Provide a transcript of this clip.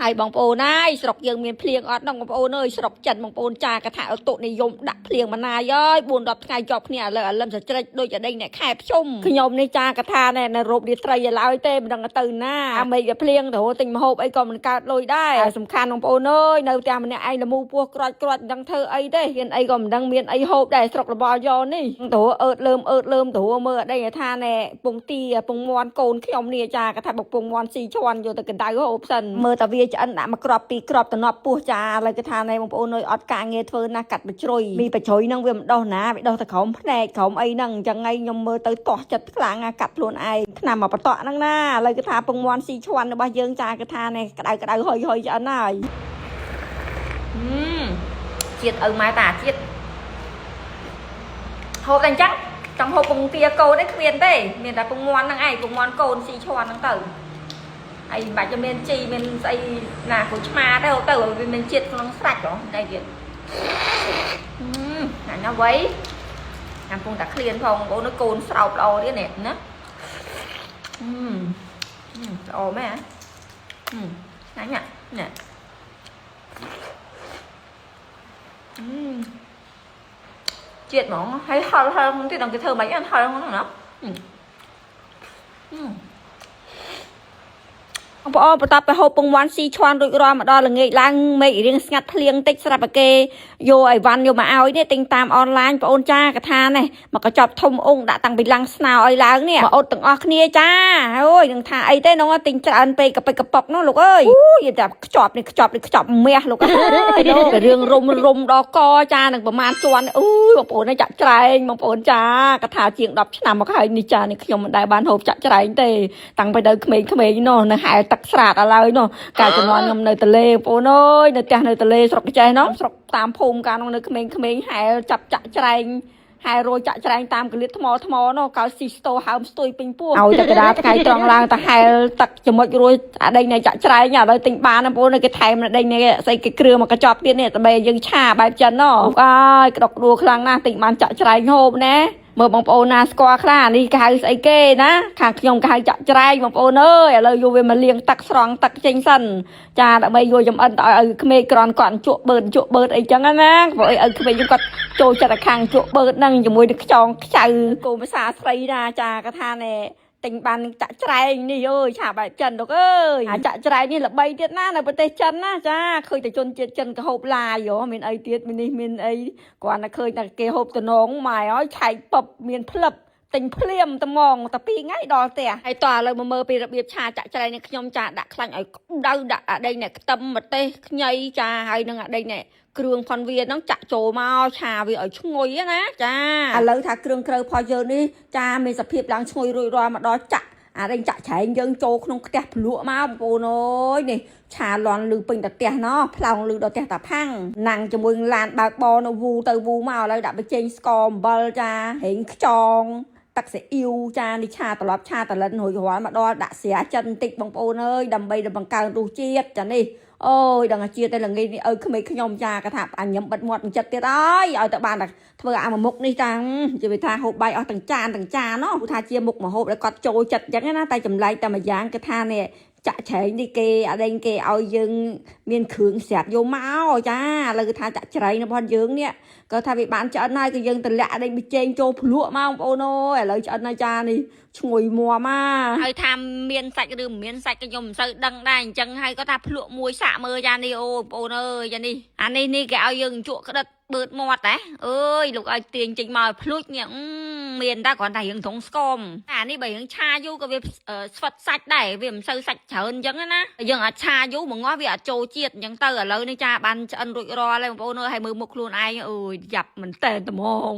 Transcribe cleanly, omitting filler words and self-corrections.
ហើយបងប្អូនណាយស្រុកយើងមានភ្លៀងអត់ហ្នឹងបងប្អូនអើយស្រុកចិនបងប្អូនចាកថាអតុនិយមដាក់ភ្លៀងបណ្ណាយអើយ4-10ថ្ងៃជាប់គ្នាឥឡូវអាលឹមសច្រិចដូចអដេញអ្នកខែភ្ជុំខ្ញុំនេះចាកថាណែនៅរោបរាត្រីឲ្យឡើយទេមិនដឹងទៅណាអាមេឃវាភ្លៀងទៅទិញម្ហូបអីក៏មិនកើតលុយដែរសំខាន់បងប្អូនអើយនៅផ្ទះម្នាក់ឯងលមូពោះក្រាច់មិនដឹងធ្វើអីទេហ៊ានអីក៏មិនដឹងមានអីហូបដែរស្រុករបស់យកនេះទៅអឺតលើមទៅមើលអដេញថាណែពងទាពងមាន់កូនខ្ញុំនេះចាកថាបពងមាន់ស៊ីឈាន់យកទៅកណ្ដៅហូបសិនមើលតាវាឆ្អិនដាក់មកក្រប2គ្រាប់តំណប់ពោះចាឥឡូវគេថាណែបងប្អូនអើយអត់ការងារធ្វើណាកាត់បជ្រុយមីបជ្រុយហ្នឹងវាមិនដោះណាវាដោះតែក្រោមភ្នែកក្រោមអីហ្នឹងអញ្ចឹងហើយខ្ញុំមើលទៅទាស់ចិត្តខ្លាំងកាត់ខ្លួនឯងឆ្នាំមកបតក់ហ្នឹងណាឥឡូវគេថាពងមាន់ស៊ីឈាន់របស់យើងចាគេថាណែក្តៅហុយឆ្អិនហើយជាតិឪម៉ែតាជាតិហូបតែអញ្ចឹងចង់ហូបពងទាកូននេះគ្មានទេមានតែពងមាន់ហ្នឹងឯងពងមាន់កូនស៊ីឈាន់ហ្នឹងទៅហើយមិនបាច់จะមានជីមានស្អីណាគូឆ្មាទៅវាមានជាតិក្នុងស្រាច់ហ៎តែទៀតណាស់វៃកំពុងតែឃ្លានផងបងប្អូននោះកូនស្រោបល្អទៀតនេះណាល្អមែនណាញ់ណែជាតិហ្មងហើយហល់ទៀតដល់គេធ្វើមិនអត់ហល់ហ្នឹងណាបងប្អូនបន្ទាប់ពីហូបពងមាន់ស៊ីឈាន់រួចរាល់មកដល់ល្ងាចឡើងមេឃរៀងស្ងាត់ភ្លៀងតិចស្រាប់តែគេយកអីវ៉ាន់យកមកឲ្យនេះទិញតាមអនឡាញបងអូនចាកថានេះមកកញ្ចប់ធំអ៊ុងដាក់តាំងពីឡាំងស្នោឲ្យឡើងនេះមកអត់ទាំងអស់គ្នាចាអូយនឹងថាអីទេនោះទិញច្រើនពេកកប៉ិចកប៉ុកនោះលោកអើយយតែខ្ចប់មាសលោកអើយរឿងរុំដល់កចានឹងប្រមាណជាន់អូយបងប្អូនចាក់ច្រែងបងប្អូនចាកថាជាង10ឆ្នាំមកហើយនេះចានេះខ្ញុំមិនដែលបានហូបចាក់ច្រែងទេតាំងពីនៅក្មេងៗនោះនៅហែទឹកស្រាតឥឡូវនោះកាលជំនាន់ខ្ញុំនៅទលេបងប្អូនអើយនៅផ្ទះនៅទលេស្រុកចេះនោះស្រុកតាមភូមិកាលនោះនៅក្មេងហែចាប់ចាក់ច្រែងហែរយចាក់ច្រែងតាមកលៀតថ្មនោះកោស៊ីស្តូហើមស្ទួយពេញពោះឲ្យតែកដាថ្ងៃត្រង់ឡើងទៅហែទឹកចំណុចរួយអាដេញនៃចាក់ច្រែងឥឡូវទិញបានបងប្អូនគេថែមអាដេញនៃស្អីគេគ្រឿងមកកញ្ចប់ទៀតនេះតែយើងឆាបែបចិនណអូអើយក្តុកក្តួលខ្លាំងណាស់ទិញបានចាក់ច្រែងហូបណាមើលបងប្អូនណាស្គាល់ខ្លះនេះគេហៅស្អីគេណាខាងខ្ញុំគេហៅចាក់ច្រែងបងប្អូនអើយឥឡូវយកវាមកលាងទឹកស្រង់ទឹកចេញសិនចាដើម្បីយកចំអិនទៅឲ្យក្មេងក្រន់គាត់ជក់បឺតអីចឹងណាព្រោះឲ្យក្មេងខ្ញុំគាត់ចូលចិត្តតែខាងជក់បឺតហ្នឹងជាមួយនឹងខ្ចង់ខ្ចៅគោភាសាស្រីណាចាគាត់ថាណែទិញបានចាក់ច្រែងនេះអើយឆាបែបចិនលោកអើយអាចាក់ច្រែងនេះល្បីទៀតណានៅប្រទេសចិនណាចាឃើញតែជនជាតិចិនក៏ហូបឡាយមានអីទៀតមានអីគ្រាន់តែឃើញតែគេហូបតំណងម៉ែអើយឆែកពឹបមានផ្លឹបទិញភ្លាមត្មងតែ2ថ្ងៃដល់ផ្ទះហើយតើឥឡូវមកមើលពីរបៀបឆាចាក់ច្រែងនេះខ្ញុំចាដាក់ខ្លាញ់ឲ្យដៅដាក់អាដេញនេះខ្ទឹមម្ទេសខ្ញីចាហើយនឹងអាដេញនេះគ្រឿងផនវាហ្នឹងចាក់ចូលមកឆាវាឲ្យឈ្ងុយណាចាឥឡូវថាគ្រឿងក្រៅផលយើងនេះចាមានសភាពឡើងឈ្ងុយរួចរាល់មកដល់ចាក់អាដេញចាក់ច្រែងយើងចូលក្នុងផ្ទះភ្លក់មកបងប្អូនអើយនេះឆាលន់លឺពេញតែផ្ទះណោះផ្លោងលឺដល់ផ្ទះតាផាំងណាំងជាមួយឡានបើកបរនៅវូទៅវូមកឥឡូវដាក់បញ្ចេញស្ករអំបិលចាហេងខ្ចងទឹកស៊ីអ៊ីវចានេះឆាត្រឡប់ឆាតលិនរួចរាល់មកដល់ដាក់ស្រាចិនបន្តិចបងប្អូនអើយដើម្បីបង្កើនរសជាតិចានេះអូយដឹងអាជាតិតែល្ងាចនេះឲ្យក្មេងខ្ញុំចាកថាអញញឹមបិទមាត់ចិត្តទៀតហើយឲ្យតែបានតែធ្វើអាមួយមុខនេះតាំងជិះថាហូបបាយអស់ទាំងចានណោះថាជាមុខម្ហូបដែលគាត់ចូលចិត្តអញ្ចឹងណាតែចម្លែកតែមួយយ៉ាងគឺថានេះចាក់ច្រែងនេះគេអាដេញគេឲ្យយើងមានគ្រឿងស្រាប់យកមកចាឥឡូវគឺថាចាក់ច្រែងរបស់យើងនេះក៏ថាវាបានឆ្អិនហើយគឺយើងទម្លាក់អាដេញបញ្ចេញចូលភ្លក់មកបងប្អូនអើយឥឡូវឆ្អិនហើយចានេះឈ្ងុយមាំហើយថាមានសាច់ឬមិនមានសាច់ក៏ខ្ញុំមិនសូវដឹងដែរអញ្ចឹងហើយក៏ថាភ្លក់មួយសាក់មើលចានេះអូបងប្អូនអើយចានេះអានេះគេឲ្យយើងជក់ក្តិតបឺតមាត់ហ៎អើយលោកឲ្យទាញចេញមកភ្លុចនេះមានតែគ្រាន់តែរឿងត្រង់ស្គមអានេះបើយើងឆាយូរក៏វាស្វិតសាច់ដែរវាមិនសូវសាច់ច្រើនអញ្ចឹងណាយើងអាចឆាយូរមកងាស់វាអាចចូលជាតិអញ្ចឹងទៅឥឡូវនេះចាបានឆ្អិនរួចរាល់ហើយបងប្អូនអើយឲ្យមើលមុខខ្លួនឯងអើយយ៉ាប់មែនតើត្មង